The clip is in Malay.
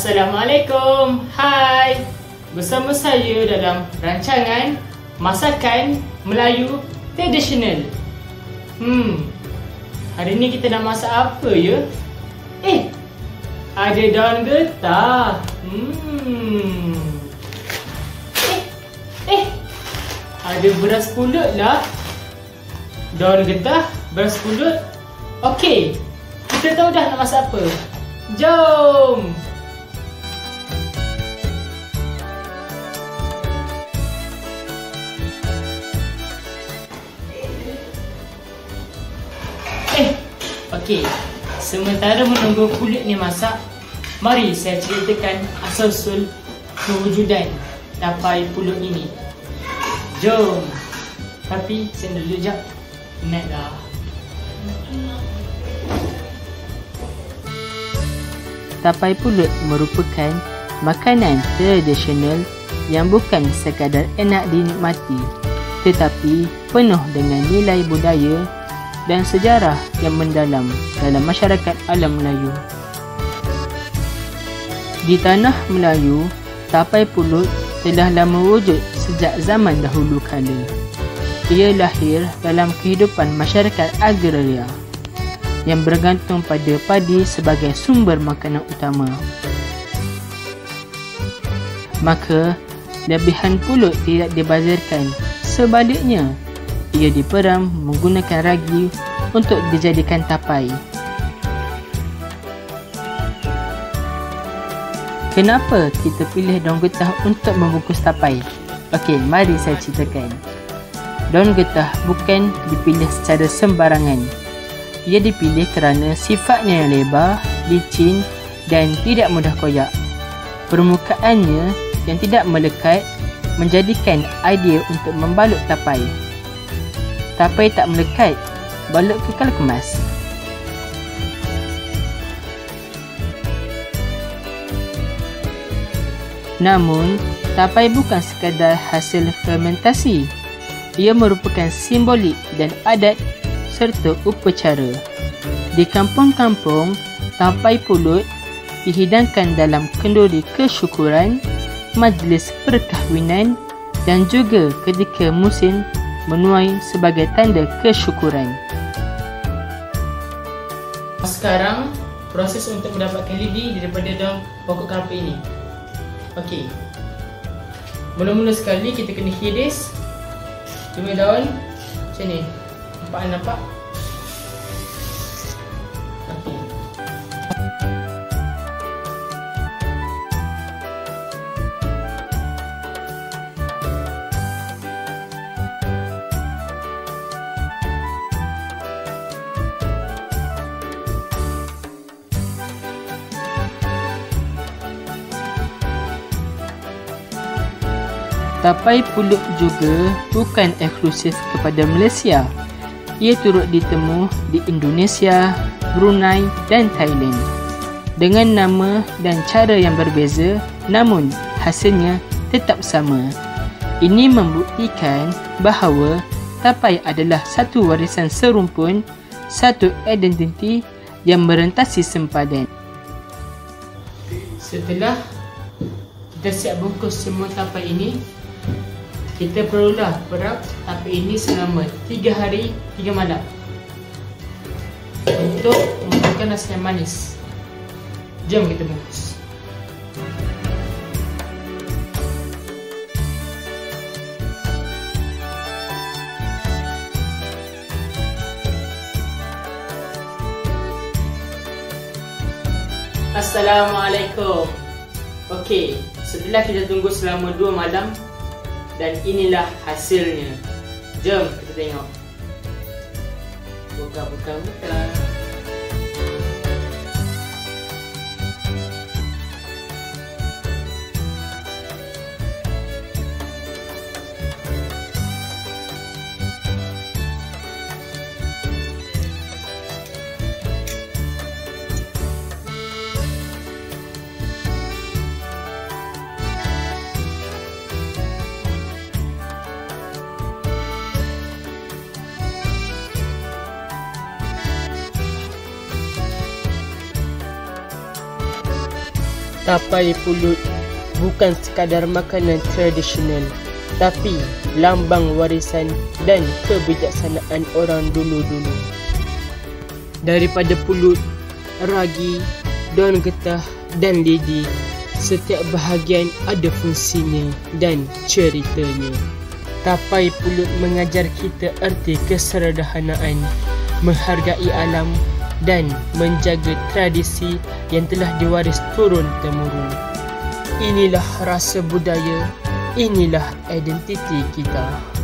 Assalamualaikum. Hai. Bersama saya dalam rancangan masakan Melayu tradisional. Hari ni kita nak masak apa ya? Ada daun getah. Ada beras pulut lah. Daun getah, beras pulut. Okey. Kita tahu dah nak masak apa. Jom. Okey, sementara menunggu kulit ni masak, mari saya ceritakan asal-usul kewujudan tapai pulut ini. Jom. Tapi saya dulu jap. Penat dah. Tapai pulut merupakan makanan tradisional yang bukan sekadar enak dinikmati, tetapi penuh dengan nilai budaya dan sejarah yang mendalam dalam masyarakat alam Melayu. Di tanah Melayu, tapai pulut telah lama wujud sejak zaman dahulu kala. Ia lahir dalam kehidupan masyarakat agraria yang bergantung pada padi sebagai sumber makanan utama. Maka, lebihan pulut tidak dibazirkan, sebaliknya ia diperam menggunakan ragi untuk dijadikan tapai. Kenapa kita pilih daun getah untuk membungkus tapai? Okey, mari saya ceritakan. Daun getah bukan dipilih secara sembarangan. Ia dipilih kerana sifatnya yang lebar, licin dan tidak mudah koyak. Permukaannya yang tidak melekat menjadikan ideal untuk membalut tapai. Tapai tak melekat, balut kekal kemas. Namun, tapai bukan sekadar hasil fermentasi. Ia merupakan simbolik dan adat serta upacara. Di kampung-kampung, tapai pulut dihidangkan dalam kenduri kesyukuran, majlis perkahwinan dan juga ketika musim menuai sebagai tanda kesyukuran. Sekarang, proses untuk mendapatkan lidi daripada daun pokok kelapa ini. Okey. Mula-mula sekali kita kena hiris 2 daun macam ni. Nampak? Okey. Tapai pulut juga bukan eksklusif kepada Malaysia. Ia turut ditemu di Indonesia, Brunei dan Thailand dengan nama dan cara yang berbeza, namun hasilnya tetap sama. Ini membuktikan bahawa tapai adalah satu warisan serumpun, satu identiti yang merentasi sempadan. Setelah kita siap bungkus semua tapai ini, kita perlulah perap tapai ini selama 3 hari 3 malam untuk membuatkan rasa yang manis. Jom kita bungkus. Assalamualaikum. Okey, setelah kita tunggu selama 2 malam dan inilah hasilnya. Jom kita tengok. Buka. Tapai pulut bukan sekadar makanan tradisional, tapi lambang warisan dan kebijaksanaan orang dulu-dulu. Daripada pulut, ragi, daun getah dan lidi, setiap bahagian ada fungsinya dan ceritanya. Tapai pulut mengajar kita erti kesederhanaan, menghargai alam dan menjaga tradisi yang telah diwaris turun-temurun. Inilah rasa budaya, inilah identiti kita.